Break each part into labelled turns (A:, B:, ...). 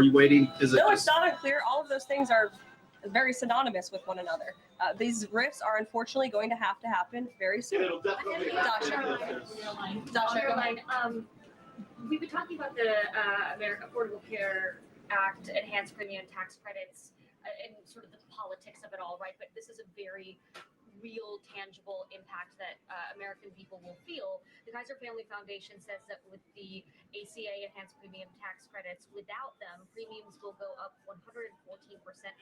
A: Are you waiting? Is it
B: No,
A: just...
B: it's not unclear. All of those things are very synonymous with one another. These rifts are unfortunately going to happen very soon.
C: Dasha, we've been talking about the American Affordable Care Act, enhanced premium tax credits, and sort of the politics of it all, right? But this is a very real, tangible impact that American people will feel. The Kaiser Family Foundation says that with the ACA enhanced premium tax credits, without them, premiums will go up 114%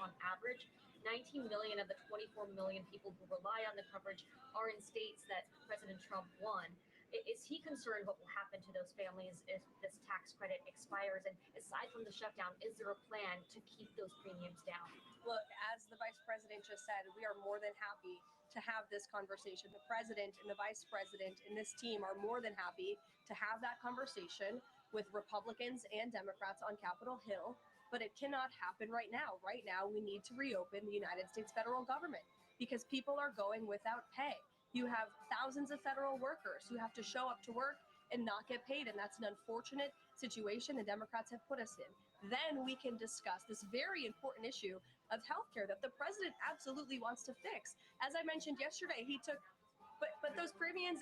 C: on average. 19 million of the 24 million people who rely on the coverage are in states that President Trump won. Is he concerned what will happen to those families if this tax credit expires? And aside from the shutdown, is there a plan to keep those premiums down?
B: Look, as the vice president just said, we are more than happy to have this conversation. The president and the vice president and this team are more than happy to have that conversation with Republicans and Democrats on Capitol Hill, but it cannot happen right now. Right now, we need to reopen the United States federal government because people are going without pay. You have thousands of federal workers who have to show up to work and not get paid, and that's an unfortunate situation the Democrats have put us in. Then we can discuss this very important issue of healthcare that the president absolutely wants to fix. As I mentioned yesterday, but those premiums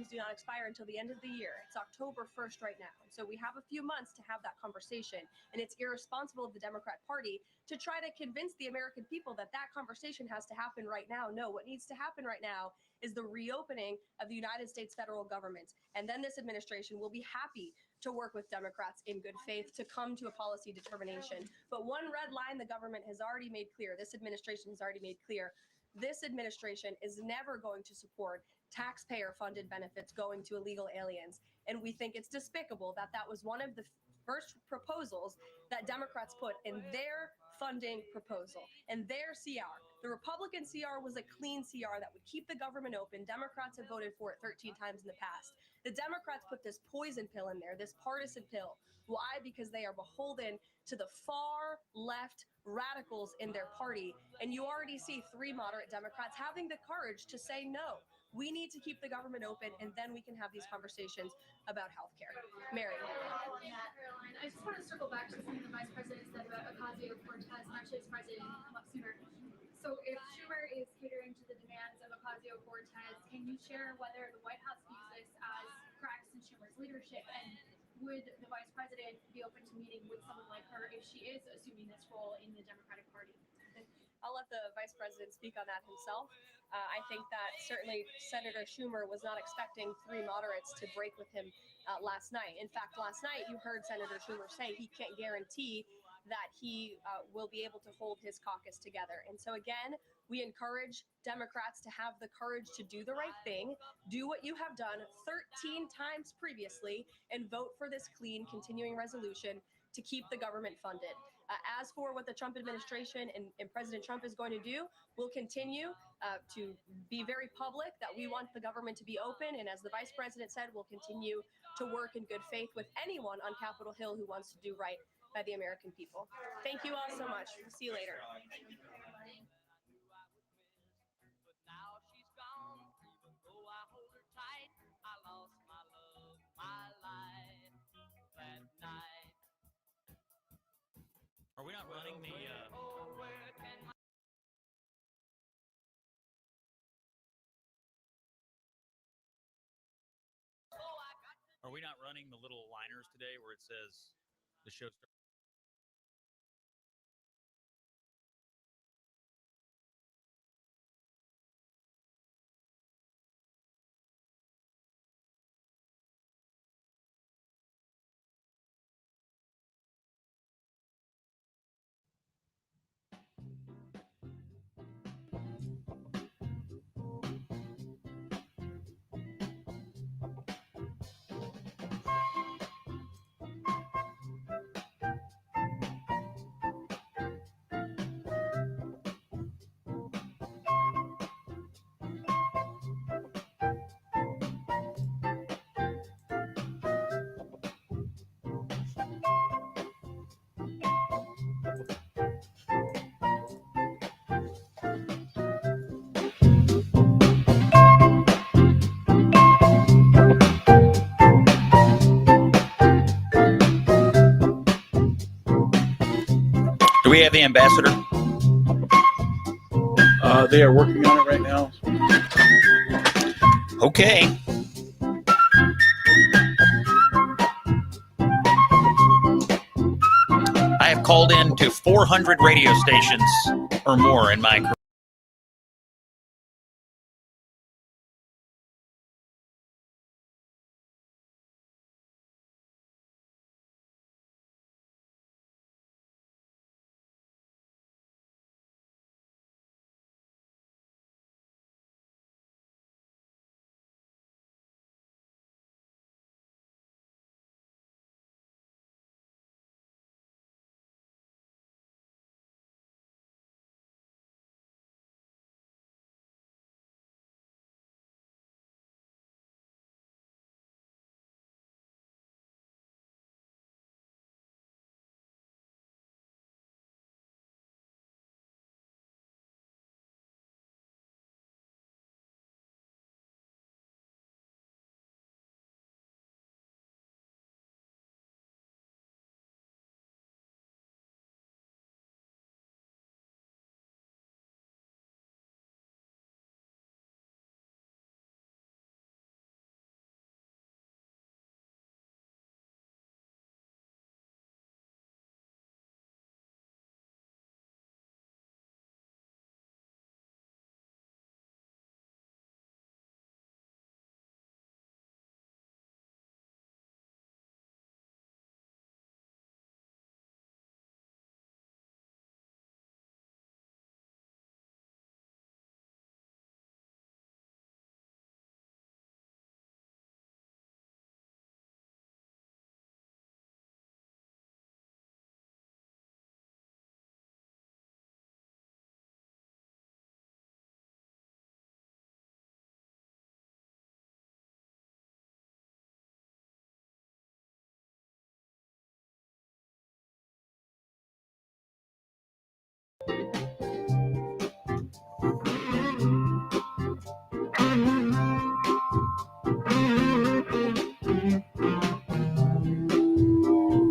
B: do not expire until the end of the year. It's October 1st right now. So we have a few months to have that conversation. And it's irresponsible of the Democrat Party to try to convince the American people that that conversation has to happen right now. No, what needs to happen right now is the reopening of the United States federal government. And then this administration will be happy to work with Democrats in good faith to come to a policy determination. But one red line the government has already made clear, this administration has already made clear, this administration is never going to support taxpayer-funded benefits going to illegal aliens. And we think it's despicable that that was one of the first proposals that Democrats put in their funding proposal and their CR. The Republican CR was a clean CR that would keep the government open. Democrats have voted for it 13 times in the past. The Democrats put this poison pill in there, this partisan pill. Why? Because they are beholden to the far left radicals in their party. And you already see 3 moderate Democrats having the courage to say no. We need to keep the government open, and then we can have these conversations about healthcare. Mary.
D: Caroline, I just want to circle back to something the vice president said about Ocasio-Cortez, actually his president come up sooner. So if Schumer is catering to the demands of Ocasio-Cortez, can you share whether the White House views this as cracks in Schumer's leadership? And would the vice president be open to meeting with someone like her if she is assuming this role in the Democratic Party?
B: I'll let the vice president speak on that himself. I think that certainly Senator Schumer was not expecting 3 moderates to break with him last night. In fact, last night you heard Senator Schumer say he can't guarantee that he will be able to hold his caucus together. And so again, we encourage Democrats to have the courage to do the right thing, do what you have done 13 times previously, and vote for this clean continuing resolution to keep the government funded. As for what the Trump administration and President Trump is going to do, we'll continue to be very public that we want the government to be open. And as the vice president said, we'll continue to work in good faith with anyone on Capitol Hill who wants to do right by the American people. Thank you all so much. See you later.
E: Are we not running the Are we not running the little liners today where it says the show starts? Do we have the ambassador?
A: They are working on it right now.
E: Okay. I have called in to 400 radio stations or more in my career.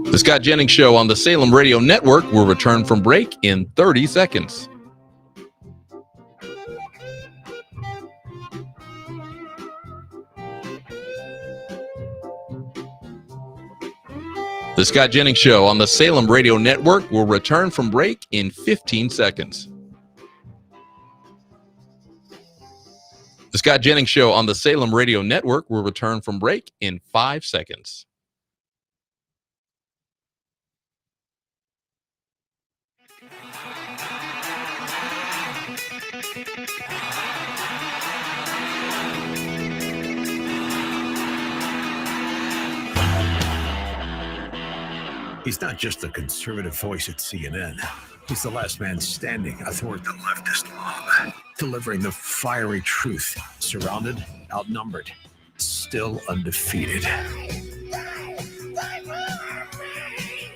F: The Scott Jennings Show on the Salem Radio Network will return from break in 30 seconds. The Scott Jennings Show on the Salem Radio Network will return from break in 15 seconds. The Scott Jennings Show on the Salem Radio Network will return from break in 5 seconds.
G: He's not just a conservative voice at CNN. He's the last man standing athwart the leftist mob, delivering the fiery truth, surrounded, outnumbered, still undefeated.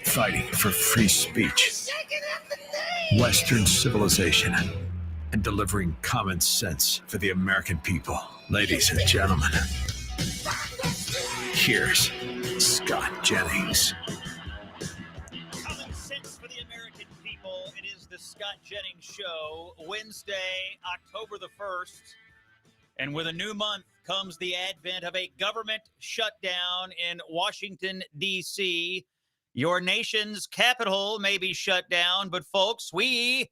G: Fighting for free speech, Western civilization, and delivering common sense for the American people. Ladies and gentlemen, here's Scott Jennings.
E: Common sense for the American people. It is the Scott Jennings Show, Wednesday, October the 1st. And with a new month comes the advent of a government shutdown in Washington, D.C. Your nation's capital may be shut down, but folks, we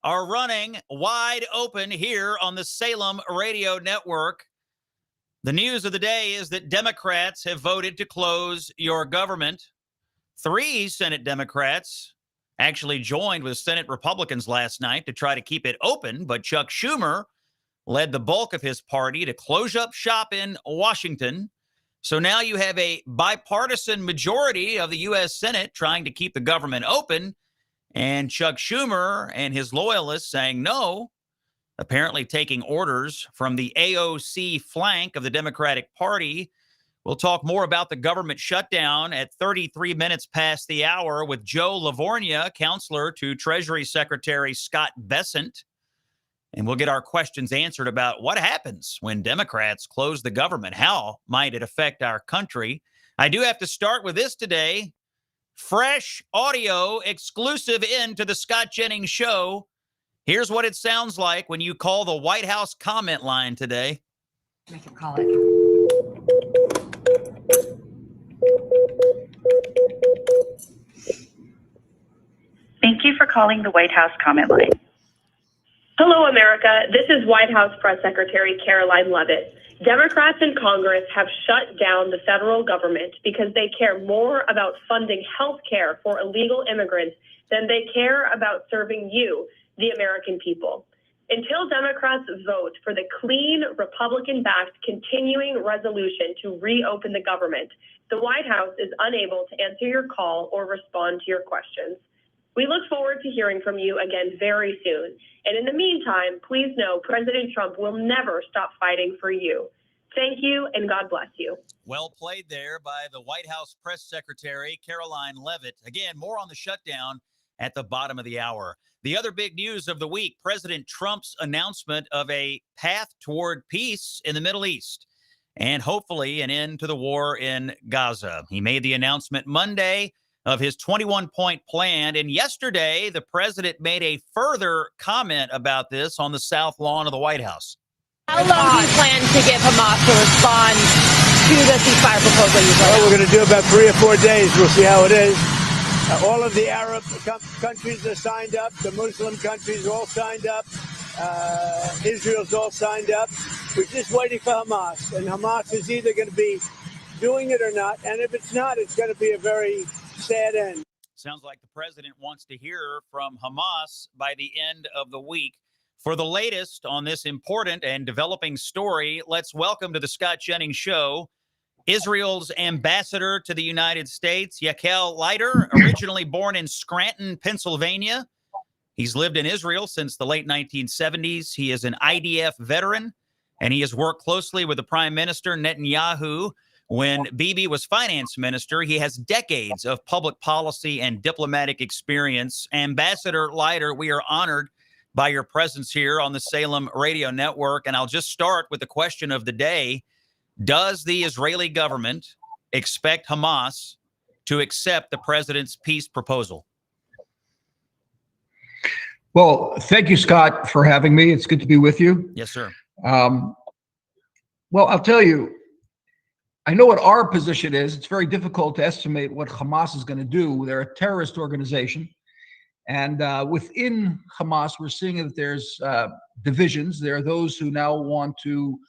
E: are running wide open here on the Salem Radio Network. The news of the day is that Democrats have voted to close your government. 3 Senate Democrats actually joined with Senate Republicans last night to try to keep it open, but Chuck Schumer led the bulk of his party to close up shop in Washington. So now you have a bipartisan majority of the U.S. Senate trying to keep the government open, and Chuck Schumer and his loyalists saying no, apparently taking orders from the AOC flank of the Democratic Party. We'll talk more about the government shutdown at 33 minutes past the hour with Joe Lavorgna, counselor to Treasury Secretary Scott Bessent. And we'll get our questions answered about what happens when Democrats close the government. How might it affect our country? I do have to start with this today. fresh audio exclusive into the Scott Jennings Show. Here's what it sounds like when you call the White House comment line today.
H: Make him call it.
I: Thank you for calling the White House comment line.
J: Hello, America. This is White House Press Secretary Caroline Leavitt. Democrats in Congress have shut down the federal government because they care more about funding health care for illegal immigrants than they care about serving you, the American people. Until Democrats vote for the clean, Republican-backed continuing resolution to reopen the government, the White House is unable to answer your call or respond to your questions. We look forward to hearing from you again very soon. And in the meantime, please know President Trump will never stop fighting for you. Thank you, and God bless you.
E: Well played there by the White House Press Secretary, Caroline Leavitt. Again, more on the shutdown at the bottom of the hour. The other big news of the week, President Trump's announcement of a path toward peace in the Middle East and hopefully an end to the war in Gaza. He made the announcement Monday of his 21-point plan. And yesterday, the president made a further comment about this on the South Lawn of the White House.
K: How long do you plan to give Hamas to respond to the ceasefire proposal you put out?
L: We're going to do about 3 or 4 days. We'll see how it is. All of the Arab countries are signed up. The Muslim countries are all signed up. Israel's all signed up. We're just waiting for Hamas. And Hamas is either going to be doing it or not. And if it's not, it's going to be a very sad end.
E: Sounds like the president wants to hear from Hamas by the end of the week. For the latest on this important and developing story, let's welcome to the Scott Jennings Show Israel's ambassador to the United States, Yakel Leiter, originally born in Scranton, Pennsylvania. He's lived in Israel since the late 1970s. He is an IDF veteran, and he has worked closely with the Prime Minister Netanyahu when Bibi was finance minister. He has decades of public policy and diplomatic experience. Ambassador Leiter, we are honored by your presence here on the Salem Radio Network. And I'll just start with the question of the day. Does the Israeli government expect Hamas to accept the president's peace proposal?
M: Well, thank you, Scott, for having me. It's good to be with you.
E: Yes, sir.
M: Well, I'll tell you, I know what our position is. It's very difficult to estimate what Hamas is going to do. They're a terrorist organization. And within Hamas, we're seeing that there's divisions. There are those who now want to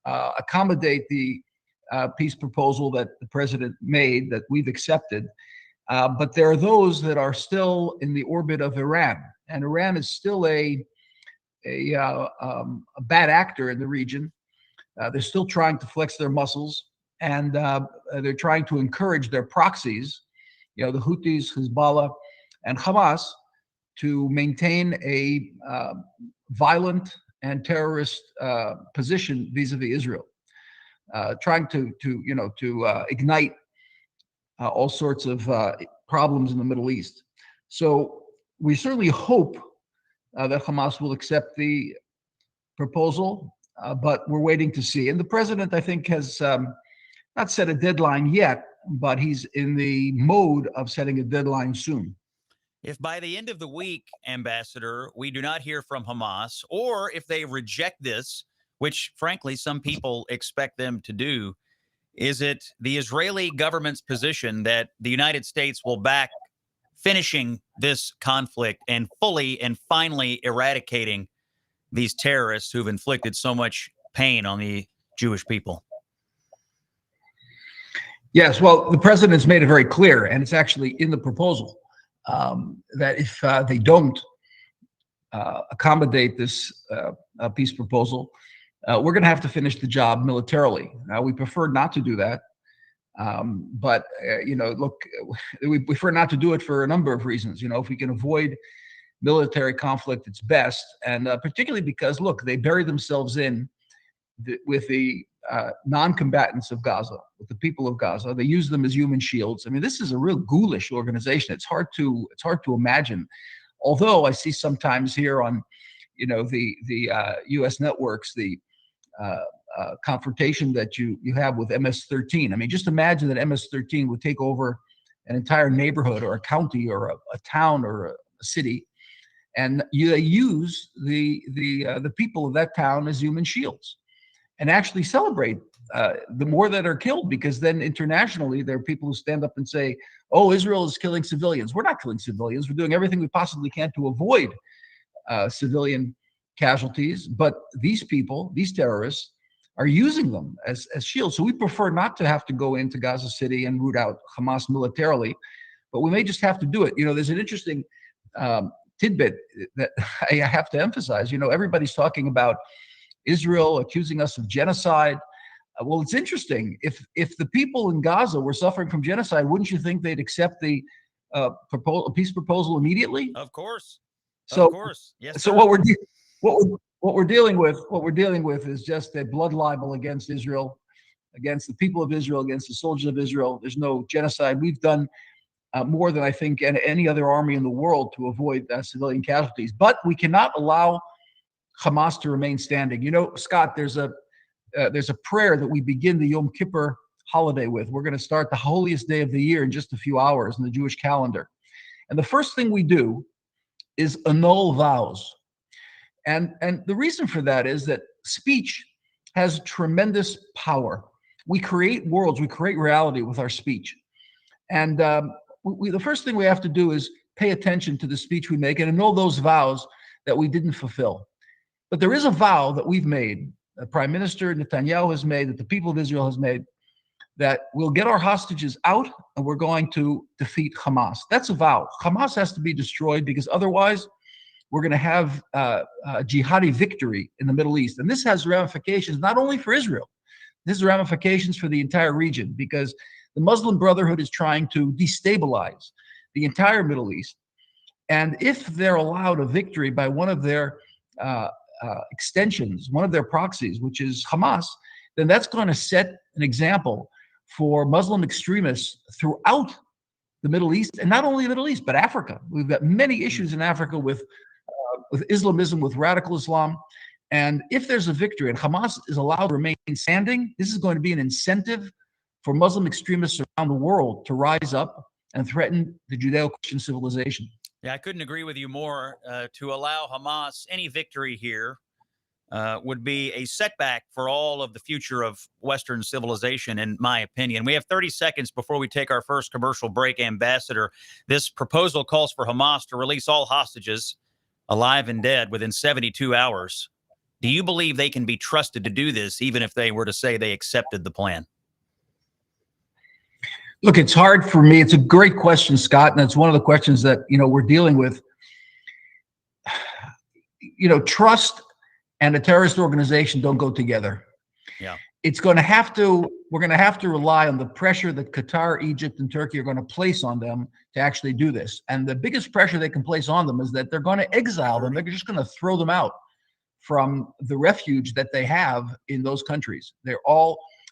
M: accommodate the peace proposal that the president made, that we've accepted. But there are those that are still in the orbit of Iran. And Iran is still a bad actor in the region. They're still trying to flex their muscles. And they're trying to encourage their proxies, the Houthis, Hezbollah, and Hamas, to maintain a violent and terrorist position vis-a-vis Israel, trying to ignite all sorts of problems in the Middle East. So we certainly hope that Hamas will accept the proposal, but we're waiting to see. And the president, I think, has not set a deadline yet, but he's in the mode of setting a deadline soon.
E: If by the end of the week, Ambassador, we do not hear from Hamas, or if they reject this, which frankly some people expect them to do, is it the Israeli government's position that the United States will back finishing this conflict and fully and finally eradicating these terrorists who've inflicted so much pain on the Jewish people?
M: Yes, well, the president has made it very clear, and it's actually in the proposal, that if they don't accommodate this peace proposal, we're going to have to finish the job militarily. We prefer not to do that, but look, we prefer not to do it for a number of reasons. If we can avoid military conflict, it's best, and particularly because, look, they bury themselves in with the non-combatants of Gaza, with the people of Gaza. They use them as human shields. I mean, this is a real ghoulish organization. It's hard to imagine. Although I see sometimes here on, the U.S. networks, the confrontation that you have with MS-13. I mean, just imagine that MS-13 would take over an entire neighborhood or a county or a town or a city, and they use the people of that town as human shields, and actually celebrate the more that are killed, because then internationally there are people who stand up and say, "Oh, Israel is killing civilians." We're not killing civilians. We're doing everything we possibly can to avoid civilian casualties. But these people, these terrorists, are using them as shields. So we prefer not to have to go into Gaza City and root out Hamas militarily, but we may just have to do it. There's an interesting tidbit that I have to emphasize. Everybody's talking about Israel accusing us of genocide. Well, it's interesting. If the people in Gaza were suffering from genocide, wouldn't you think they'd accept the peace proposal immediately?
E: Of course.
M: So,
E: of course. Yes.
M: So
E: Sir.
M: what we're dealing with is just a blood libel against Israel, against the people of Israel, against the soldiers of Israel. There's no genocide. We've done more than I think any other army in the world to avoid civilian casualties. But we cannot allow Hamas to remain standing. Scott, there's a prayer that we begin the Yom Kippur holiday with. We're going to start the holiest day of the year in just a few hours in the Jewish calendar. And the first thing we do is annul vows. And the reason for that is that speech has tremendous power. We create worlds, we create reality with our speech. And the first thing we have to do is pay attention to the speech we make and annul those vows that we didn't fulfill. But there is a vow that we've made, the Prime Minister Netanyahu has made, that the people of Israel has made, that we'll get our hostages out and we're going to defeat Hamas. That's a vow. Hamas has to be destroyed, because otherwise we're going to have a jihadi victory in the Middle East. And this has ramifications not only for Israel, this has ramifications for the entire region, because the Muslim Brotherhood is trying to destabilize the entire Middle East. And if they're allowed a victory by one of their extensions, one of their proxies, which is Hamas, then that's going to set an example for Muslim extremists throughout the Middle East, and not only the Middle East, but Africa. We've got many issues in Africa with Islamism, with radical Islam. And if there's a victory and Hamas is allowed to remain standing, this is going to be an incentive for Muslim extremists around the world to rise up and threaten the Judeo-Christian civilization.
E: Yeah, I couldn't agree with you more. To allow Hamas any victory here would be a setback for all of the future of Western civilization, in my opinion. We have 30 seconds before we take our first commercial break. Ambassador, this proposal calls for Hamas to release all hostages, alive and dead, within 72 hours. Do you believe they can be trusted to do this, even if they were to say they accepted the plan?
M: Look, it's hard for me. It's a great question, Scott, and it's one of the questions that, we're dealing with. Trust and a terrorist organization don't go together.
E: Yeah.
M: We're going to have to rely on the pressure that Qatar, Egypt, and Turkey are going to place on them to actually do this. And the biggest pressure they can place on them is that they're going to exile them. They're just going to throw them out from the refuge that they have in those countries.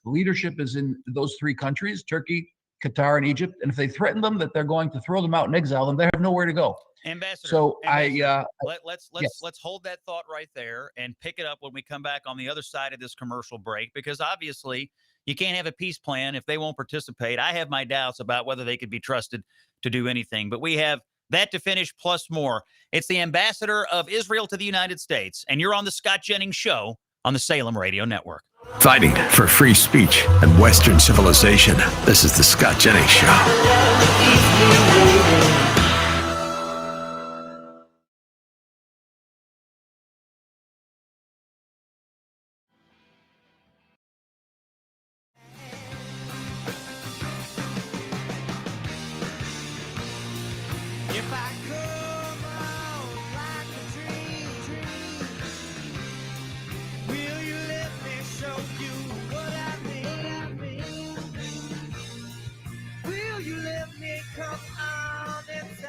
M: Leadership is in those three countries, Turkey, Qatar, and Egypt. And if they threaten them that they're going to throw them out and exile them, they have nowhere to go.
E: Ambassador,
M: let's
E: hold that thought right there and pick it up when we come back on the other side of this commercial break, because obviously you can't have a peace plan if they won't participate. I have my doubts about whether they could be trusted to do anything, but we have that to finish plus more. It's the ambassador of Israel to the United States, and you're on the Scott Jennings Show on the Salem Radio Network.
G: Fighting for free speech and Western civilization. This is the Scott Jennings Show.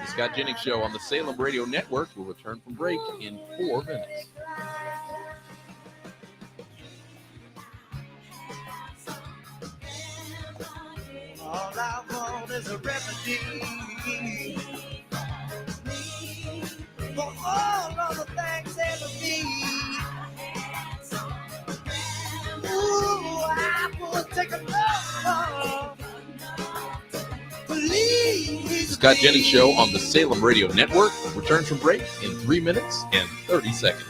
F: Scott Jennings Show on the Salem Radio Network will return from break in 4 minutes.
H: All I want is a remedy for all of the things ever be. Ooh, I will take a look. Please.
F: Scott Jennings Show on the Salem Radio Network returns from break in 3 minutes and 30 seconds.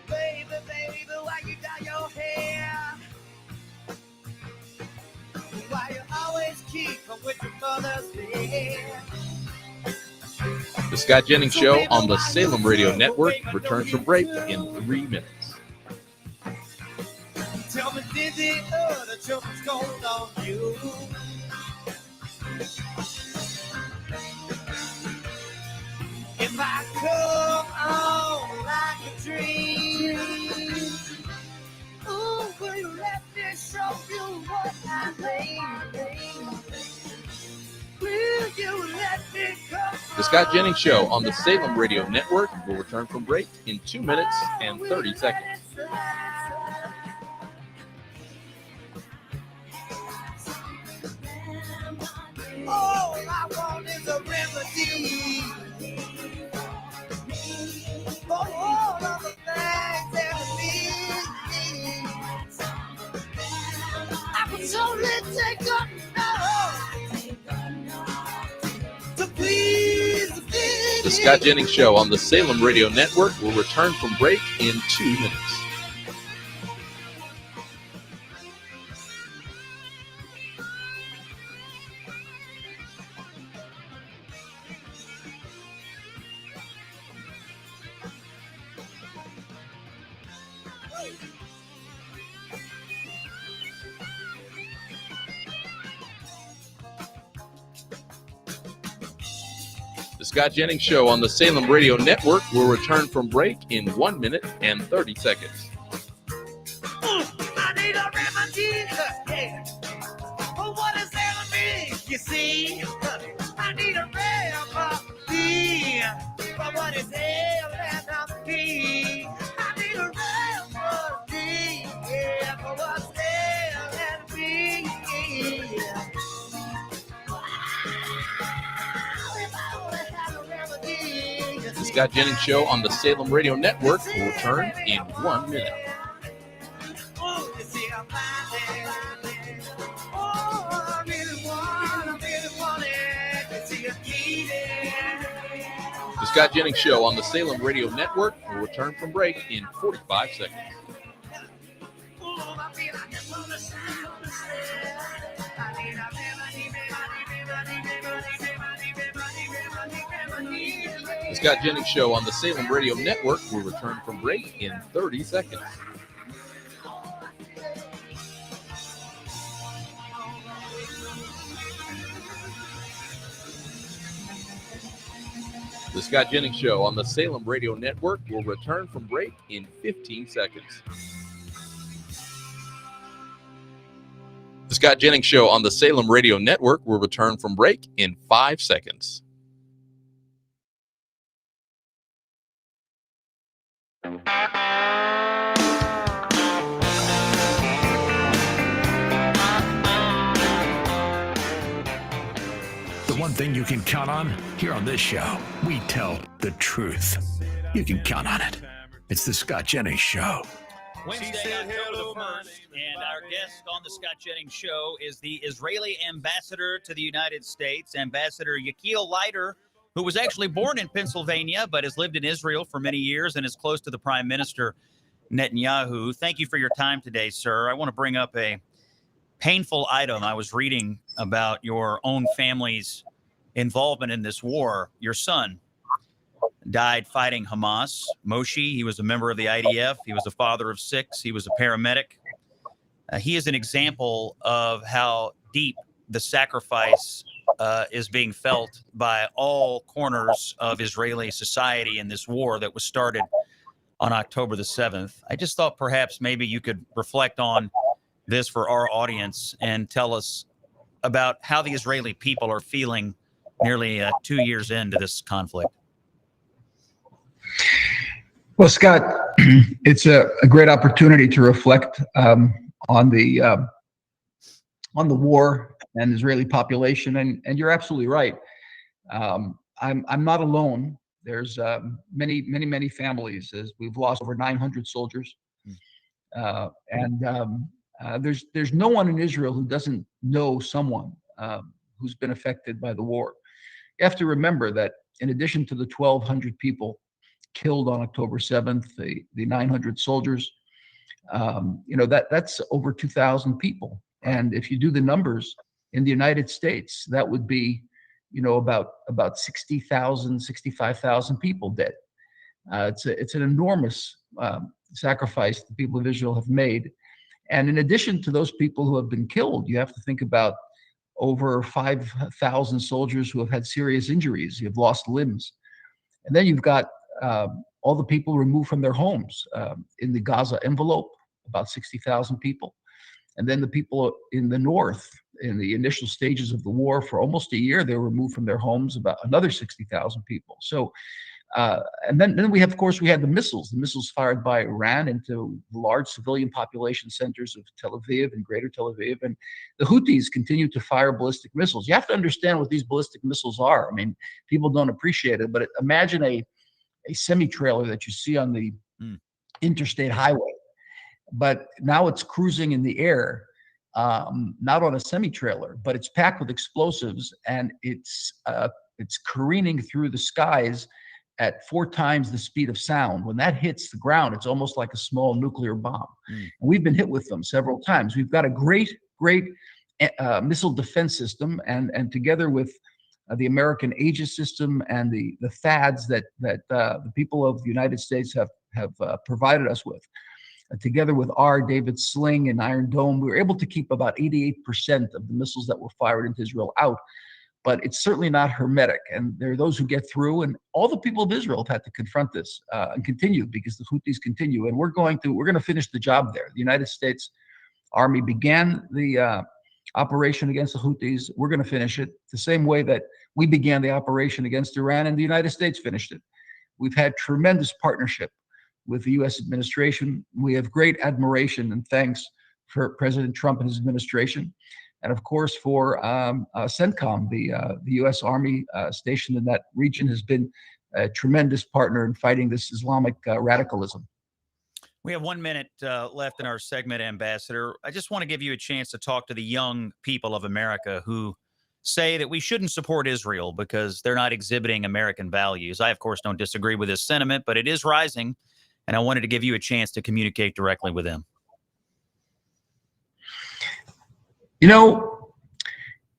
H: Baby, baby, why you dye your hair? Why you always keep up with your mother's hair?
F: The Scott Jennings Show on the Salem Radio Network returns from break in 3 minutes.
H: Tell me, did the other children's gold on you? If I come on like a dream, ooh, will you let me show you what I mean? Will you let me come?
F: The Scott Jennings Show on the Salem Radio Network will return from break in 2 minutes and 30 seconds.
H: All I want is a remedy for all of the things that me. I can only take a no to please the
F: The Scott Jennings Show on the Salem Radio Network will return from break in 2 minutes. The Scott Jennings Show on the Salem Radio Network will return from break in 1 minute and 30 seconds.
H: I need a remedy, yeah. But what does that mean? You see, I need a remedy. But what is LNP? I need a remedy, yeah. But what's LNP?
F: The Scott Jennings Show on the Salem Radio Network will return in 1 minute. The Scott Jennings Show on the Salem Radio Network will return from break in 45 seconds. The Scott Jennings Show on the Salem Radio Network will return from break in 30 seconds. The Scott Jennings Show on the Salem Radio Network will return from break in 15 seconds. The Scott Jennings Show on the Salem Radio Network will return from break in 5 seconds.
G: The one thing you can count on here on this show, we tell the truth. You can count on it. It's the Scott Jennings Show.
E: Wednesday, October the 1st, and our guest on the Scott Jennings Show is the Israeli ambassador to the United States, Ambassador Yechiel Leiter, who was actually born in Pennsylvania but has lived in Israel for many years and is close to the Prime Minister Netanyahu. Thank you for your time today, sir. I want to bring up a painful item. I was reading about your own family's involvement in this war. Your son died fighting Hamas. Moshe, he was a member of the IDF. He was a father of 6. He was a paramedic. He is an example of how deep the sacrifice is being felt by all corners of Israeli society in this war that was started on October the 7th. I just thought perhaps maybe you could reflect on this for our audience and tell us about how the Israeli people are feeling nearly 2 years into this conflict.
M: Well, Scott, it's a great opportunity to reflect on the war and Israeli population, and you're absolutely right. I'm not alone. There's many families, as we've lost over 900 soldiers. There's no one in Israel who doesn't know someone who's been affected by the war. You have to remember that in addition to the 1,200 people killed on October 7th, the 900 soldiers, that's over 2,000 people. And if you do the numbers in the United States, that would be, about 60,000, 65,000 people dead. It's an enormous sacrifice the people of Israel have made. And in addition to those people who have been killed, you have to think about over 5,000 soldiers who have had serious injuries, you've lost limbs. And then you've got all the people removed from their homes in the Gaza envelope, about 60,000 people. And then the people in the north, in the initial stages of the war, for almost a year, they were removed from their homes, about another 60,000 people. So, and then we have, of course, we had the missiles fired by Iran into large civilian population centers of Tel Aviv and greater Tel Aviv. And the Houthis continue to fire ballistic missiles. You have to understand what these ballistic missiles are. I mean, people don't appreciate it, but imagine a semi-trailer that you see on the interstate highway, but now it's cruising in the air, not on a semi-trailer, but it's packed with explosives, and it's careening through the skies at 4 times the speed of sound. When that hits the ground, it's almost like a small nuclear bomb. And we've been hit with them several times. We've got a great missile defense system, and together with the American Aegis system and the THAADs that the people of the United States have provided us with, together with our David Sling and Iron Dome, we were able to keep about 88% of the missiles that were fired into Israel out. But it's certainly not hermetic, and there are those who get through, and all the people of Israel have had to confront this and continue, because the Houthis continue, and we're going to finish the job there. The United States Army began the operation against the Houthis. We're going to finish it the same way that we began the operation against Iran, and the United States finished it. We've had tremendous partnership with the U.S. administration. We have great admiration and thanks for President Trump and his administration. And of course, for CENTCOM, the U.S. Army stationed in that region, has been a tremendous partner in fighting this Islamic radicalism.
E: We have 1 minute left in our segment, Ambassador. I just want to give you a chance to talk to the young people of America who say that we shouldn't support Israel because they're not exhibiting American values. I, of course, don't disagree with this sentiment, but it is rising, and I wanted to give you a chance to communicate directly with them.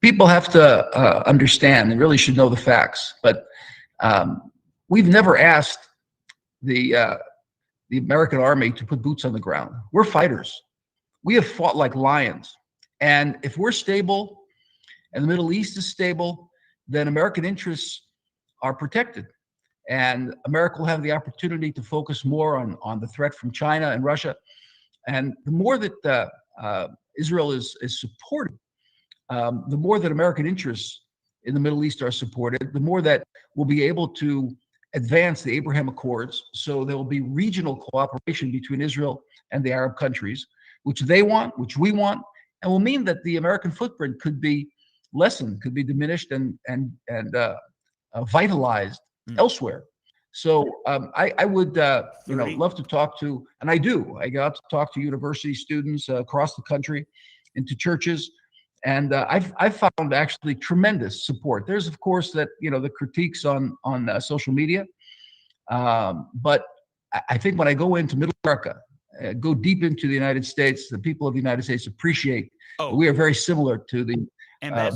M: People have to understand and really should know the facts, but we've never asked the American Army to put boots on the ground. We're fighters. We have fought like lions. And if we're stable and the Middle East is stable, then American interests are protected. And America will have the opportunity to focus more on the threat from China and Russia. And the more that Israel is supported, the more that American interests in the Middle East are supported, the more that we'll be able to advance the Abraham Accords. So there will be regional cooperation between Israel and the Arab countries, which they want, which we want, and will mean that the American footprint could be lessened, could be diminished and vitalized elsewhere. So I would love to talk to, and I do. I got to talk to university students across the country, into churches, and I've found actually tremendous support. There's of course that the critiques on social media, but I think when I go into Middle America, go deep into the United States, the people of the United States appreciate we are very similar to the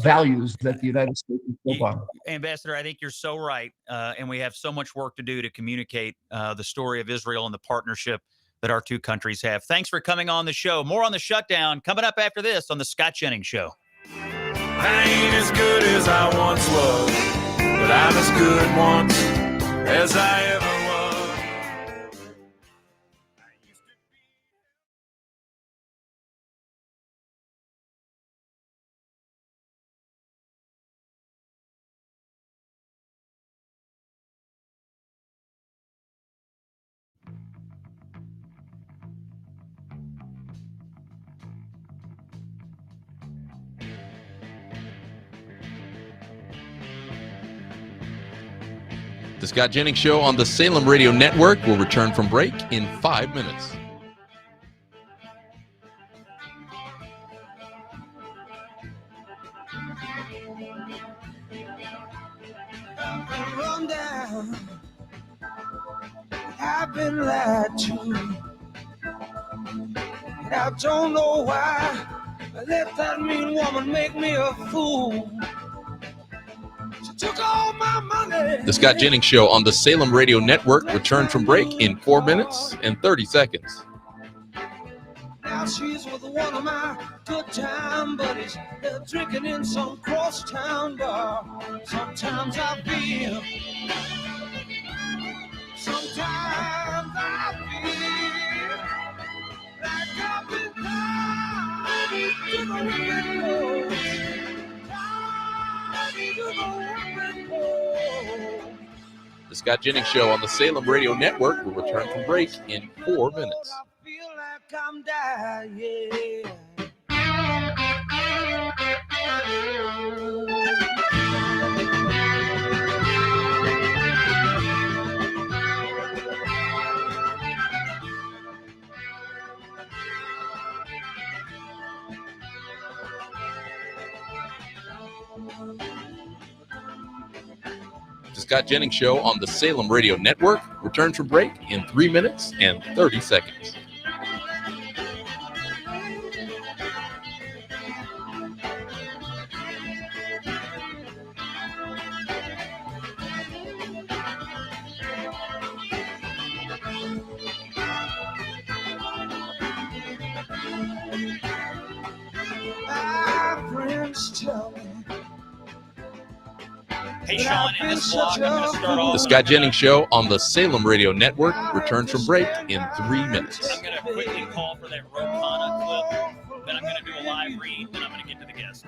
M: values that the United States is built on.
E: Ambassador, I think you're so right, and we have so much work to do to communicate the story of Israel and the partnership that our two countries have. Thanks for coming on the show. More on the shutdown coming up after this on the Scott Jennings Show.
H: I ain't as good as I once was, but I'm as good once as I ever was.
F: The Scott Jennings Show on the Salem Radio Network will return from break in 5 minutes.
H: Run down. I've been lied to. And I don't know why I let that mean woman make me a fool. She took all my money.
F: The Scott Jennings Show on the Salem Radio Network returned from break in 4 minutes and 30 seconds.
H: Now she's with one of my good time buddies. They're drinking in some crosstown bar. Sometimes I feel like I've been tied to the whipping post.
F: The Scott Jennings Show on the Salem Radio Network will return from break in 4 minutes.
H: I feel like I'm dying.
F: The Scott Jennings Show on the Salem Radio Network returns from break in 3 minutes and 30 seconds.
H: My friends tell me.
E: Hey, Sean, in this block, I'm going to start off.
F: The Scott Jennings Show on the Salem Radio Network returns from break in 3 minutes.
E: I'm going to quickly call for that Rokana clip. Then I'm going to do a live read. Then I'm going to get to the guest.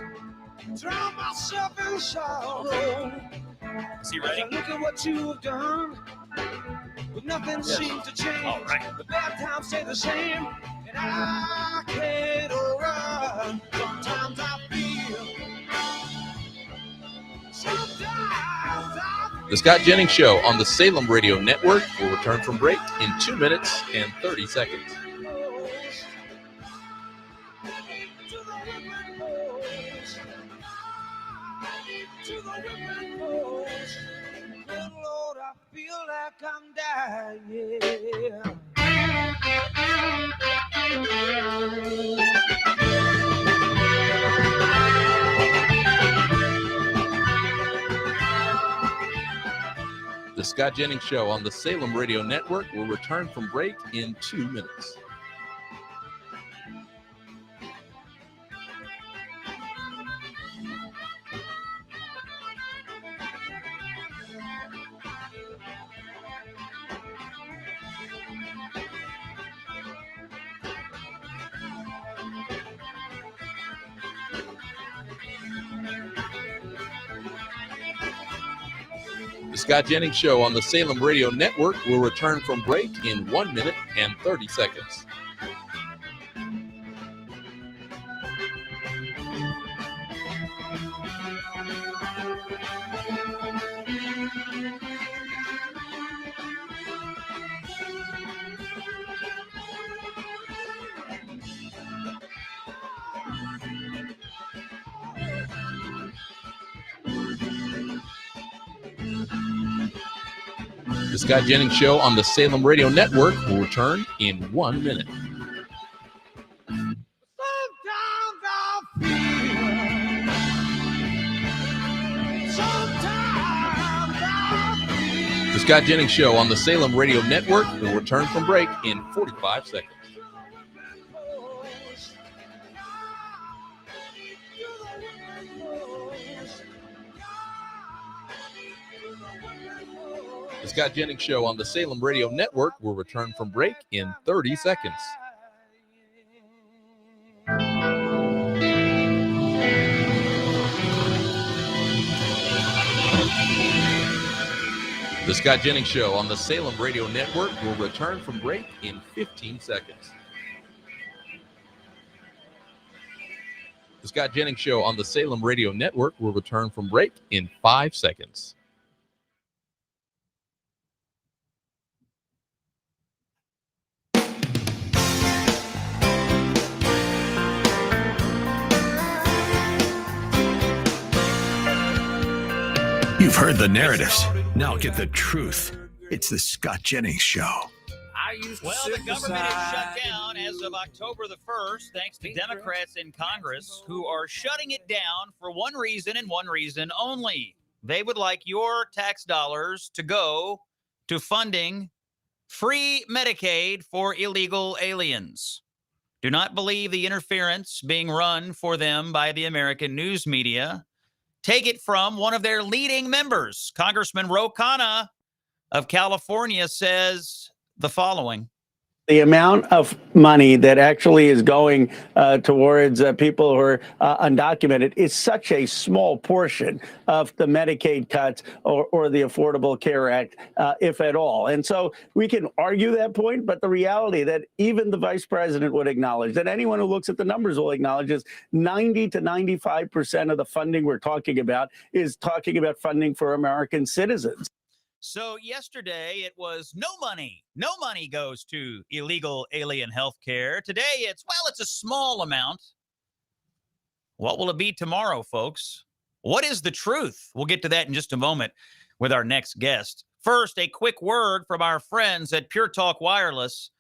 H: Drown myself in sorrow.
E: Is he ready?
H: Look at what you've done. But nothing seems to change.
E: All right.
H: The bad times stay the same. And I can't run. Sometimes I feel.
F: The Scott Jennings Show on the Salem Radio Network will return from break in 2 minutes and 30 seconds.
H: Good Lord, I feel like I'm dying.
F: The Scott Jennings Show on the Salem Radio Network will return from break in 2 minutes. The Scott Jennings Show on the Salem Radio Network will return from break in 1 minute and 30 seconds. The Scott Jennings Show on the Salem Radio Network will return in 1 minute. The Scott Jennings Show on the Salem Radio Network will return from break in 45 seconds. The Scott Jennings Show on the Salem Radio Network will return from break in 30 seconds. The Scott Jennings Show on the Salem Radio Network will return from break in 15 seconds. The Scott Jennings Show on the Salem Radio Network will return from break in 5 seconds.
G: You've heard the narratives. Now get the truth. It's the Scott Jennings Show.
E: Well, the government is shut down as of October the 1st, thanks to Democrats in Congress who are shutting it down for one reason and one reason only. They would like your tax dollars to go to funding free Medicaid for illegal aliens. Do not believe the interference being run for them by the American news media. Take it from one of their leading members. Congressman Ro Khanna of California says the following.
N: The amount of money that actually is going towards people who are undocumented is such a small portion of the Medicaid cuts or the Affordable Care Act, if at all. And so we can argue that point, but the reality that even the vice president would acknowledge, that anyone who looks at the numbers will acknowledge, is 90 to 95% of the funding we're talking about is talking about funding for American citizens.
E: So yesterday it was no money goes to illegal alien health care. Today it's a small amount. What will it be tomorrow, folks? What is the truth? We'll get to that in just a moment with our next guest. First, a quick word from our friends at Pure Talk Wireless.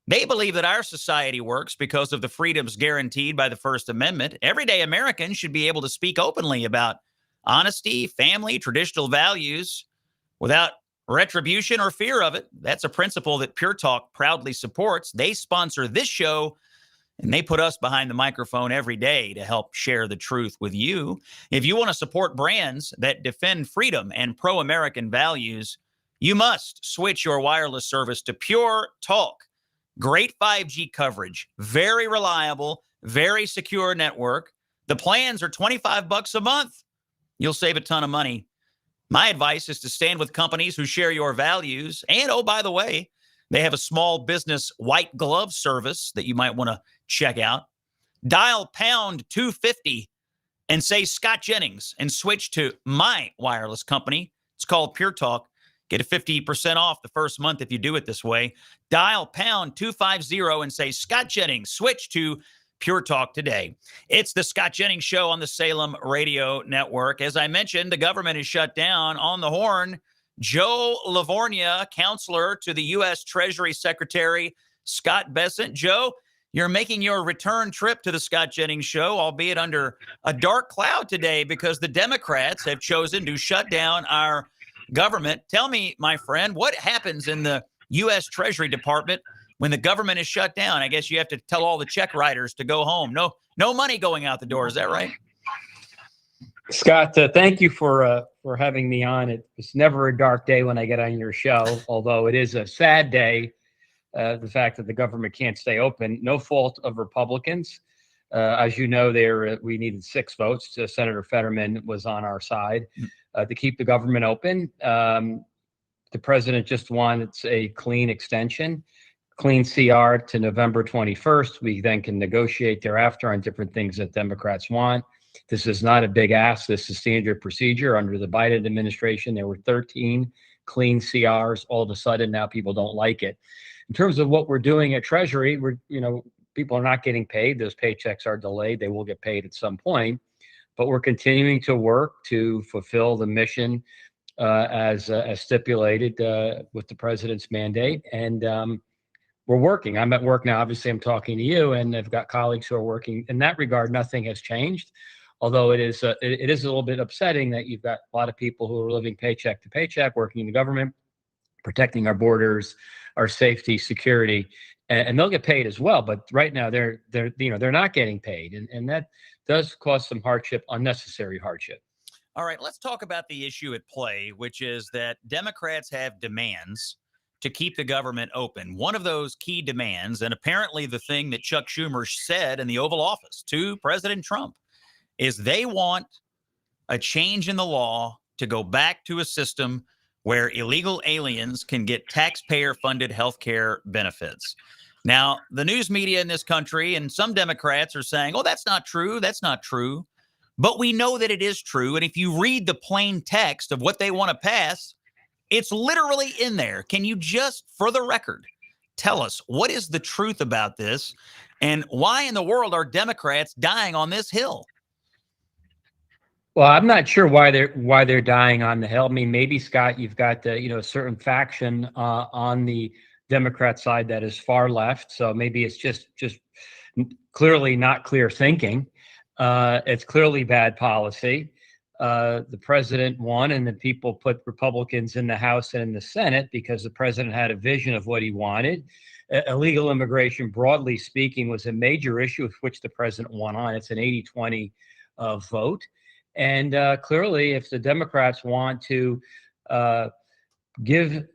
E: They believe that our society works because of the freedoms guaranteed by the First Amendment. Everyday Americans should be able to speak openly about honesty, family, traditional values, without retribution or fear of it. That's a principle that Pure Talk proudly supports. They sponsor this show, and they put us behind the microphone every day to help share the truth with you. If you want to support brands that defend freedom and pro-American values, you must switch your wireless service to Pure Talk. Great 5G coverage, very reliable, very secure network. The plans are $25 a month. You'll save a ton of money. My advice is to stand with companies who share your values. And, oh, by the way, they have a small business white glove service that you might want to check out. Dial pound 250 and say Scott Jennings and switch to my wireless company. It's called Pure Talk. Get a 50% off the first month if you do it this way. Dial pound 250 and say Scott Jennings. Switch to Pure Talk today. It's the Scott Jennings Show on the Salem Radio Network. As I mentioned, the government is shut down. On the horn, Joe Livornia, counselor to the U.S. Treasury Secretary Scott Bessent. Joe, you're making your return trip to the Scott Jennings Show, albeit under a dark cloud today because the Democrats have chosen to shut down our government. Tell me, my friend, what happens in the U.S. Treasury Department when the government is shut down? I guess you have to tell all the check writers to go home. No money going out the door. Is that right?
O: Scott, thank you for having me on. It's never a dark day when I get on your show, although it is a sad day, the fact that the government can't stay open. No fault of Republicans. As you know, we needed 6 votes. Senator Fetterman was on our side to keep the government open. The president just wants a clean extension. Clean CR to November 21st. We then can negotiate thereafter on different things that Democrats want. This is not a big ask. This is standard procedure. Under the Biden administration, there were 13 clean CRs. All of a sudden, now people don't like it. In terms of what we're doing at Treasury, people are not getting paid. Those paychecks are delayed. They will get paid at some point. But we're continuing to work to fulfill the mission as stipulated with the president's mandate. And we're working. I'm at work now. Obviously, I'm talking to you, and I've got colleagues who are working. In that regard, nothing has changed, although it is a little bit upsetting that you've got a lot of people who are living paycheck to paycheck, working in the government, protecting our borders, our safety, security, and they'll get paid as well. But right now, they're not getting paid, and that does cause some hardship, unnecessary hardship.
E: All right, let's talk about the issue at play, which is that Democrats have demands to keep the government open. One of those key demands, and apparently the thing that Chuck Schumer said in the Oval Office to President Trump, is they want a change in the law to go back to a system where illegal aliens can get taxpayer-funded health care benefits. Now, the news media in this country and some Democrats are saying, oh, that's not true. That's not true. But we know that it is true. And if you read the plain text of what they want to pass, it's literally in there. Can you just, for the record, tell us what is the truth about this and why in the world are Democrats dying on this hill?
O: Well, I'm not sure why they're dying on the Hill. I mean, maybe Scott, you've got a certain faction on the Democrat side that is far left, so maybe it's just clearly not clear thinking. It's clearly bad policy. The president won, and the people put Republicans in the House and in the Senate because the president had a vision of what he wanted. Illegal immigration, broadly speaking, was a major issue with which the president won on. It's an 80-20 vote. And clearly, if the Democrats want to give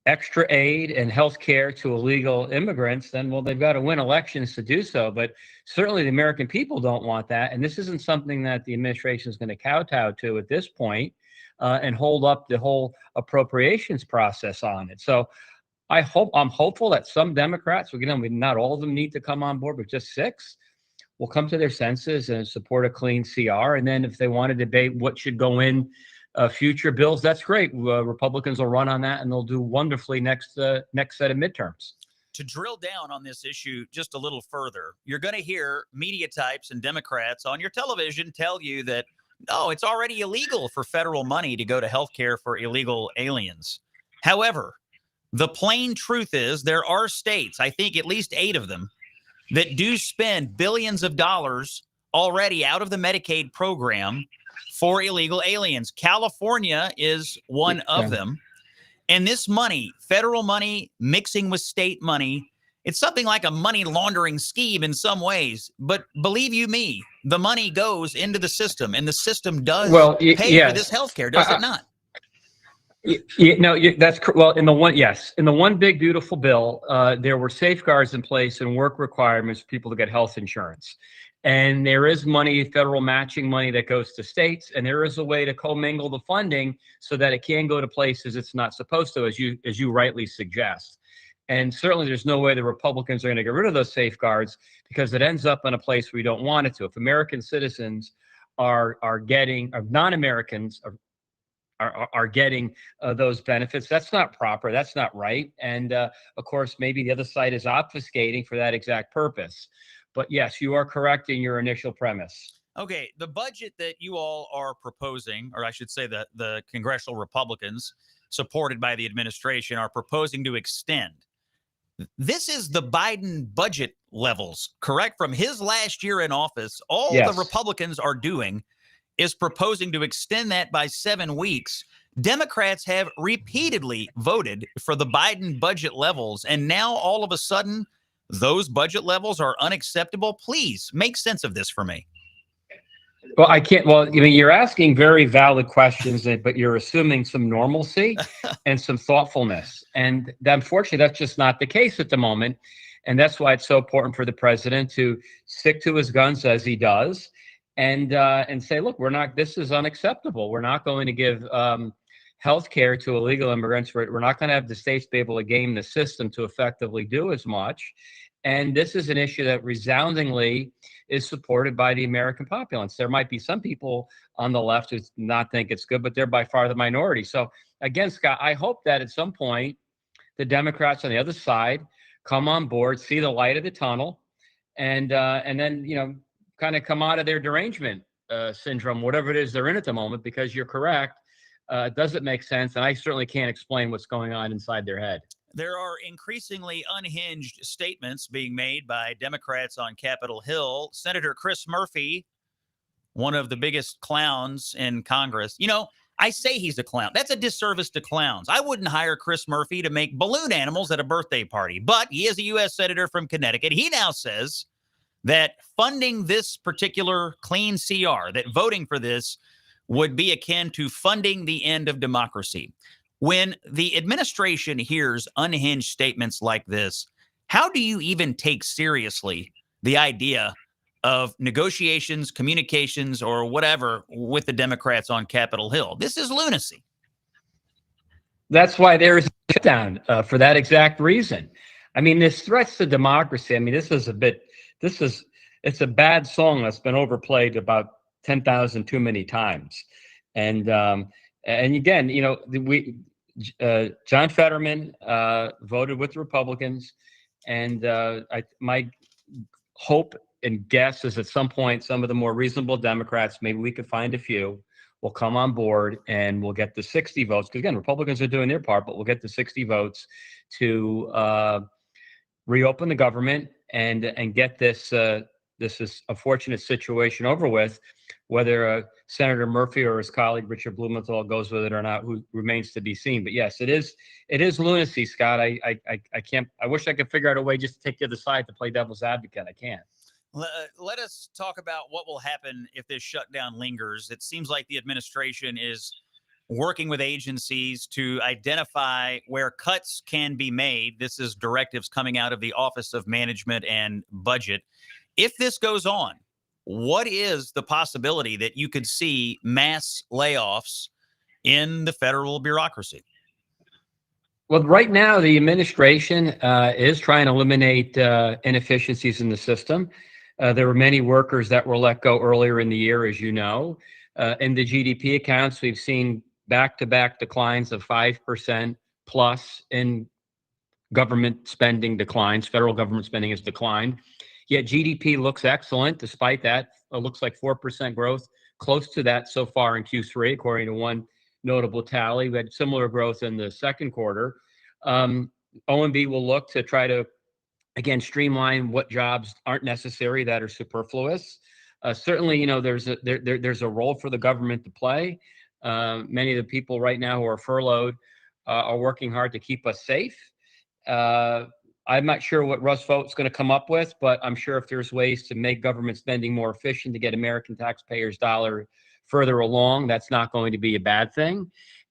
O: extra aid and health care to illegal immigrants, then, well, they've got to win elections to do so. But certainly the American people don't want that. And this isn't something that the administration is going to kowtow to at this point and hold up the whole appropriations process on it. So I'm hopeful that some Democrats, not all of them need to come on board, but just 6 will come to their senses and support a clean CR. And then if they want to debate what should go in future bills, that's great. Republicans will run on that, and they'll do wonderfully next set of midterms.
E: To drill down on this issue just a little further, you're going to hear media types and Democrats on your television tell you that, no, it's already illegal for federal money to go to healthcare for illegal aliens. However, the plain truth is there are states, I think at least 8 of them, that do spend billions of dollars already out of the Medicaid program for illegal aliens. California is one of them. And this money, federal money mixing with state money, it's something like a money laundering scheme in some ways. But believe you me, the money goes into the system, and the system does pay for this health care, does it not?
O: That's well, in the one big beautiful bill, there were safeguards in place and work requirements for people to get health insurance. And there is money, federal matching money that goes to states, and there is a way to commingle the funding so that it can go to places it's not supposed to, as you rightly suggest. And certainly there's no way the Republicans are going to get rid of those safeguards, because it ends up in a place we don't want it to. If American citizens non-Americans are getting those benefits, that's not proper, that's not right. And of course, maybe the other side is obfuscating for that exact purpose. But yes, you are correct in your initial premise.
E: Okay, the budget that you all are proposing, or I should say the congressional Republicans supported by the administration are proposing to extend. This is the Biden budget levels, correct? From his last year in office, all the Republicans are doing is proposing to extend that by 7 weeks. Democrats have repeatedly voted for the Biden budget levels, and now all of a sudden, those budget levels are unacceptable. Please make sense of this for me.
O: Well, I can't. Well, you're asking very valid questions, but you're assuming some normalcy and some thoughtfulness. And unfortunately, that's just not the case at the moment. And that's why it's so important for the president to stick to his guns as he does, and say, look, this is unacceptable. We're not going to give health care to illegal immigrants. We're not going to have the states be able to game the system to effectively do as much. And this is an issue that resoundingly is supported by the American populace. There might be some people on the left who not think it's good, but they're by far the minority. So again, Scott, I hope that at some point the Democrats on the other side come on board, see the light of the tunnel, and then kind of come out of their derangement syndrome, whatever it is they're in at the moment. Because you're correct, it doesn't make sense, and I certainly can't explain what's going on inside their head.
E: There are increasingly unhinged statements being made by Democrats on Capitol Hill. Senator Chris Murphy, one of the biggest clowns in Congress. I say he's a clown. That's a disservice to clowns. I wouldn't hire Chris Murphy to make balloon animals at a birthday party, but he is a U.S. Senator from Connecticut. He now says that funding this particular clean CR, that voting for this would be akin to funding the end of democracy. When the administration hears unhinged statements like this, how do you even take seriously the idea of negotiations, communications, or whatever with the Democrats on Capitol Hill? This is lunacy.
O: That's why there is a shutdown for that exact reason. This threats to democracy. It's a bad song that's been overplayed about 10,000 too many times. And again, John Fetterman voted with the Republicans, and my hope and guess is at some point, some of the more reasonable Democrats, maybe we could find a few, will come on board and we'll get the 60 votes. Because again, Republicans are doing their part, but we'll get the 60 votes to reopen the government and get this is a fortunate situation over with. Whether Senator Murphy or his colleague Richard Blumenthal goes with it or not, who remains to be seen. But yes, it is lunacy, Scott. I can't. I wish I could figure out a way just to take the other side to play devil's advocate. I can't.
E: Let us talk about what will happen if this shutdown lingers. It seems like the administration is working with agencies to identify where cuts can be made. This is directives coming out of the Office of Management and Budget. If this goes on, what is the possibility that you could see mass layoffs in the federal bureaucracy?
O: Well, right now, the administration is trying to eliminate inefficiencies in the system. There were many workers that were let go earlier in the year, as you know. In the GDP accounts, we've seen back-to-back declines of 5% plus in government spending declines. Federal government spending has declined. Yet GDP looks excellent. Despite that, it looks like 4% growth, close to that so far in Q3, according to one notable tally. We had similar growth in the second quarter. OMB will look to try to, again, streamline what jobs aren't necessary that are superfluous. Certainly, there's a role for the government to play. Many of the people right now who are furloughed are working hard to keep us safe. I'm not sure what Russ Vought's going to come up with, but I'm sure if there's ways to make government spending more efficient to get American taxpayers' dollar further along, that's not going to be a bad thing.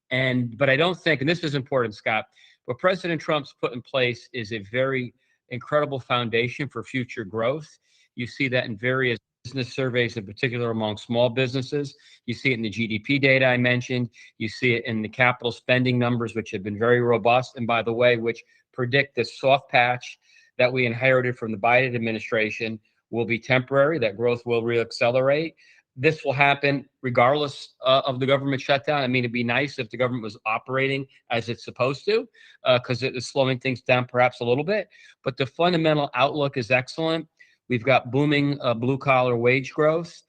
O: But I don't think, and this is important, Scott, what President Trump's put in place is a very incredible foundation for future growth. You see that in various business surveys, in particular among small businesses. You see it in the GDP data I mentioned. You see it in the capital spending numbers, which have been very robust. And by the way, which predict this soft patch that we inherited from the Biden administration will be temporary, that growth will reaccelerate. This will happen regardless of the government shutdown. I mean, it'd be nice if the government was operating as it's supposed to, because it is slowing things down perhaps a little bit. But the fundamental outlook is excellent. We've got booming blue-collar wage growth,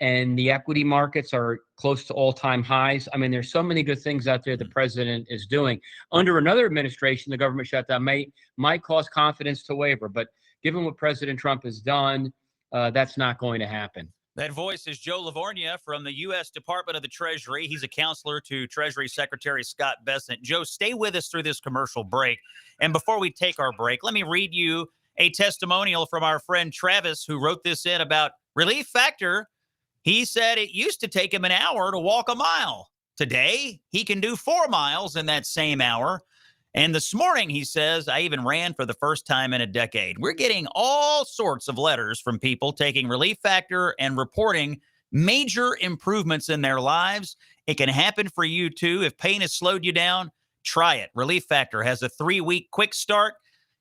O: and the equity markets are close to all-time highs. I mean, there's so many good things out there the president is doing. Under another administration, the government shutdown might cause confidence to waver. But given what President Trump has done, that's not going to happen.
E: That voice is Joe Livornia from the U.S. Department of the Treasury. He's a counselor to Treasury Secretary Scott Bessent. Joe, stay with us through this commercial break. And before we take our break, let me read you a testimonial from our friend Travis, who wrote this in about Relief Factor. He said it used to take him an hour to walk a mile. Today, he can do 4 miles in that same hour. And this morning, he says, I even ran for the first time in a decade. We're getting all sorts of letters from people taking Relief Factor and reporting major improvements in their lives. It can happen for you, too. If pain has slowed you down, try it. Relief Factor has a 3-week quick start.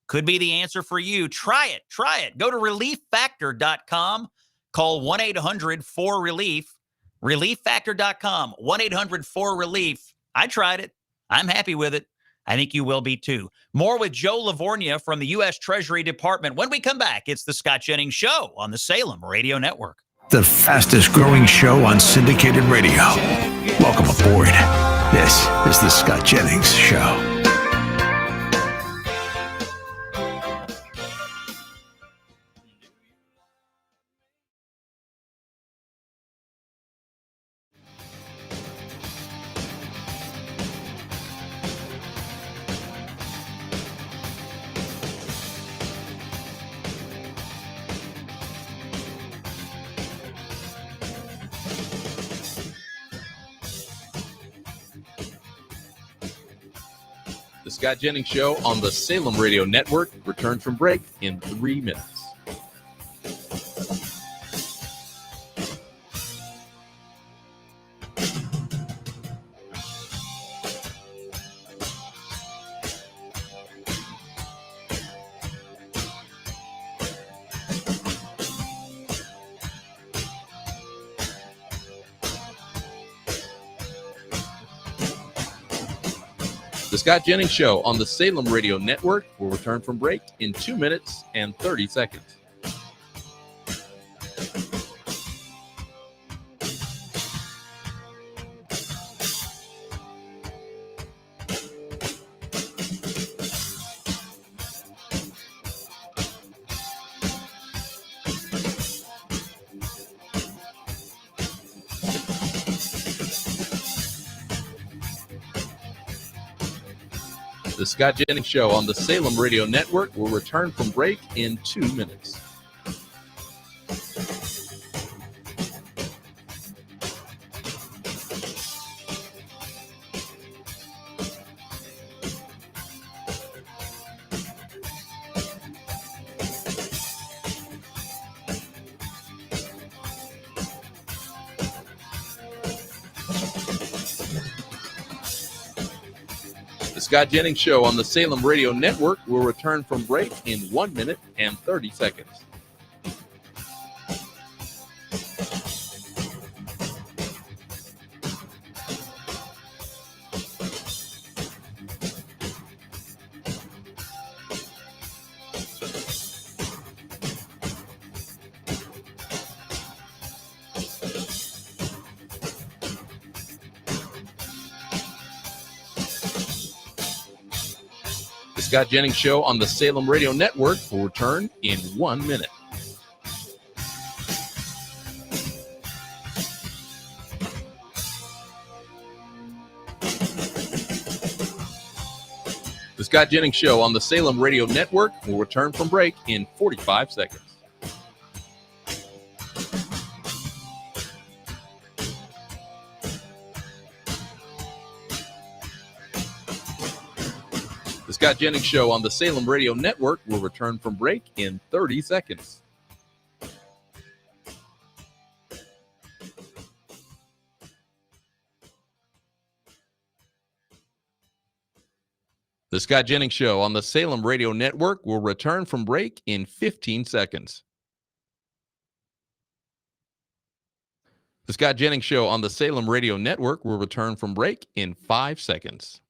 E: Could be the answer for you. Try it. Try it. Go to relieffactor.com. Call 1-800-4RELIEF. Relieffactor.com. 1-800-4RELIEF. I tried it. I'm happy with it. I think you will be too. More with Joe Livornia from the U.S. Treasury Department. When we come back, it's the Scott Jennings Show on the Salem Radio Network.
G: The fastest growing show on syndicated radio. Welcome aboard. This is the Scott Jennings Show.
F: The Scott Jennings Show on the Salem Radio Network returns from break in 3 minutes. The Scott Jennings Show on the Salem Radio Network will return from break in 2 minutes and 30 seconds. The Scott Jennings Show on the Salem Radio Network will return from break in 2 minutes. The Scott Jennings Show on the Salem Radio Network will return from break in 1 minute and 30 seconds. The Scott Jennings Show on the Salem Radio Network will return in 1 minute. The Scott Jennings Show on the Salem Radio Network will return from break in 45 seconds. The Scott Jennings Show on the Salem Radio Network will return from break in 30 seconds. The Scott Jennings Show on the Salem Radio Network will return from break in 15 seconds. The Scott Jennings Show on the Salem Radio Network will return from break in 5 seconds.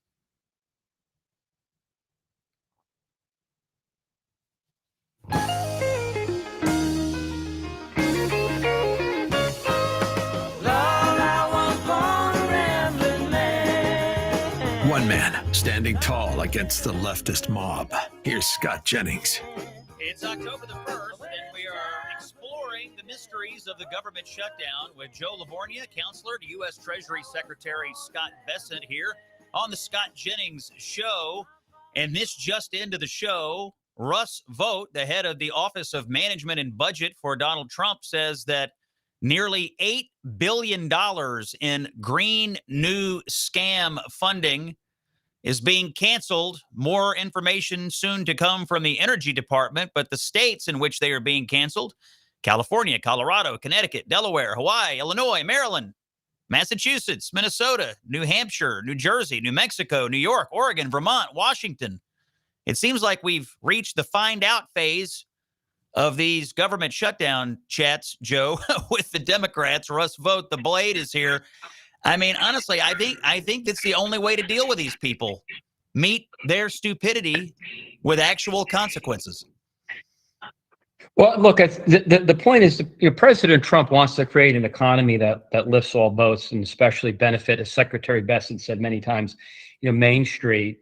G: One man standing tall against the leftist mob. Here's Scott Jennings.
E: It's October the 1st, and we are exploring the mysteries of the government shutdown with Joe Livornia, counselor to U.S. Treasury Secretary Scott Bessent here on the Scott Jennings Show. And this just into the show, Russ Vought, the head of the Office of Management and Budget for Donald Trump, says that nearly $8 billion in green new scam funding is being canceled. More information soon to come from the Energy Department, but the states in which they are being canceled: California, Colorado, Connecticut, Delaware, Hawaii, Illinois, Maryland, Massachusetts, Minnesota, New Hampshire, New Jersey, New Mexico, New York, Oregon, Vermont, Washington. It seems like we've reached the find out phase of these government shutdown chats, Joe, with the Democrats. Russ Vought, the Blade, is here. I mean, honestly, I think that's the only way to deal with these people. Meet their stupidity with actual consequences.
O: Well, look, the point is, President Trump wants to create an economy that lifts all boats and especially benefit, as Secretary Bessent said many times, Main Street.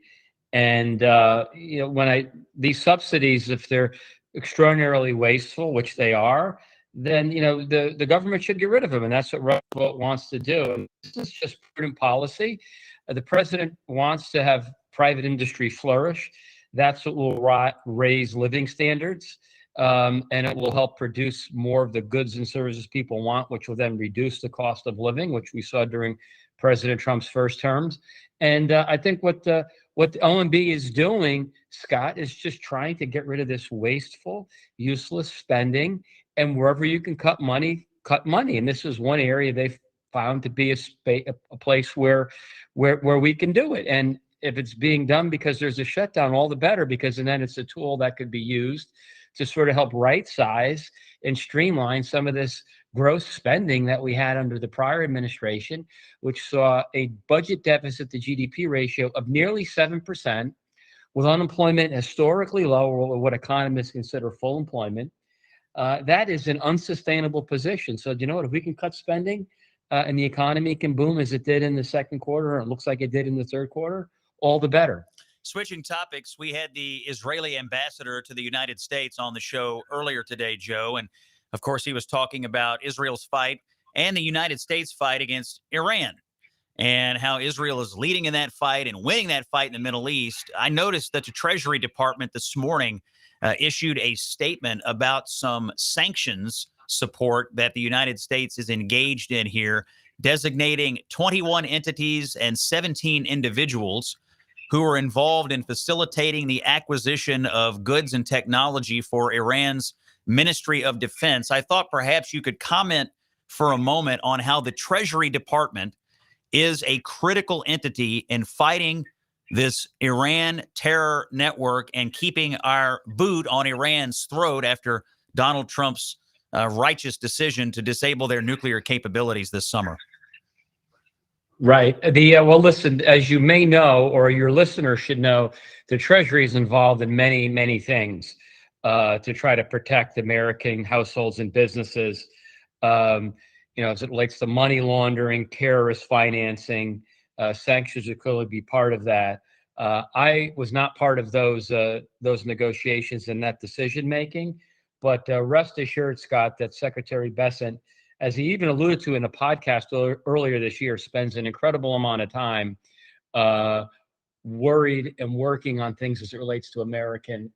O: And, these subsidies, if they're extraordinarily wasteful, which they are, then, the government should get rid of them. And that's what Russ Vought wants to do. And this is just prudent policy. The president wants to have private industry flourish. That's what will raise living standards. And it will help produce more of the goods and services people want, which will then reduce the cost of living, which we saw during President Trump's first terms. And I think what the OMB is doing, Scott, is just trying to get rid of this wasteful, useless spending. And wherever you can cut money, cut money. And this is one area they've found to be a place where we can do it. And if it's being done because there's a shutdown, all the better, because then it's a tool that could be used to sort of help right size and streamline some of this gross spending that we had under the prior administration, which saw a budget deficit to GDP ratio of nearly 7%, with unemployment historically low, or what economists consider full employment. That is an unsustainable position. So, do you know what? If we can cut spending and the economy can boom as it did in the second quarter, or it looks like it did in the third quarter, all the better.
E: Switching topics, we had the Israeli ambassador to the United States on the show earlier today, Joe. And of course, he was talking about Israel's fight and the United States fight against Iran. and how Israel is leading in that fight and winning that fight in the Middle East, I noticed that the Treasury Department this morning issued a statement about some sanctions support that the United States is engaged in here, designating 21 entities and 17 individuals who are involved in facilitating the acquisition of goods and technology for Iran's Ministry of Defense. I thought perhaps you could comment for a moment on how the Treasury Department is a critical entity in fighting this Iran terror network and keeping our boot on Iran's throat after Donald Trump's righteous decision to disable their nuclear capabilities this summer.
O: Right. Well, listen, as you may know, or your listeners should know, the Treasury is involved in many, many things to try to protect American households and businesses. As it relates to money laundering, terrorist financing, sanctions would clearly be part of that. I was not part of those negotiations and that decision making, but rest assured, Scott, that Secretary Bessent, as he even alluded to in the podcast earlier this year, spends an incredible amount of time worried and working on things as it relates to American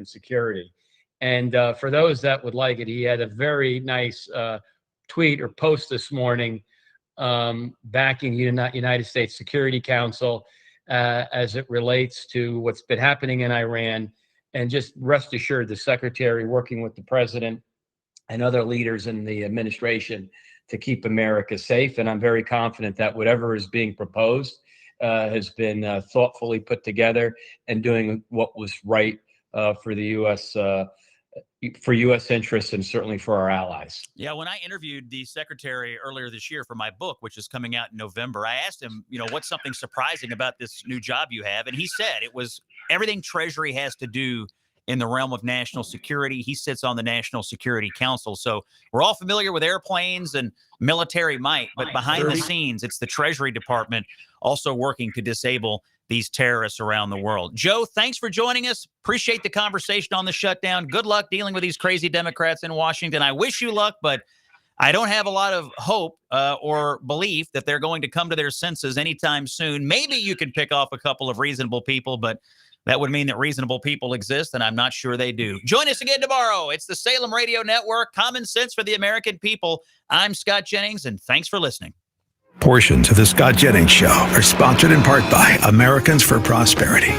O: security. And for those that would like it, he had a very nice tweet or post this morning backing United States Security Council as it relates to what's been happening in Iran. And just rest assured, the secretary working with the president and other leaders in the administration to keep America safe. And I'm very confident that whatever is being proposed has been thoughtfully put together and doing what was right for the U.S. For U.S. interests and certainly for our allies.
E: Yeah, when I interviewed the secretary earlier this year for my book, which is coming out in November, I asked him, what's something surprising about this new job you have? And he said it was everything Treasury has to do in the realm of national security. He sits on the National Security Council. So we're all familiar with airplanes and military might, but behind the scenes, it's the Treasury Department also working to disable these terrorists around the world. Joe, thanks for joining us. Appreciate the conversation on the shutdown. Good luck dealing with these crazy Democrats in Washington. I wish you luck, but I don't have a lot of hope or belief that they're going to come to their senses anytime soon. Maybe you can pick off a couple of reasonable people, but that would mean that reasonable people exist, and I'm not sure they do. Join us again tomorrow. It's the Salem Radio Network, Common Sense for the American People. I'm Scott Jennings, and thanks for listening.
G: Portions of the Scott Jennings Show are sponsored in part by Americans for Prosperity.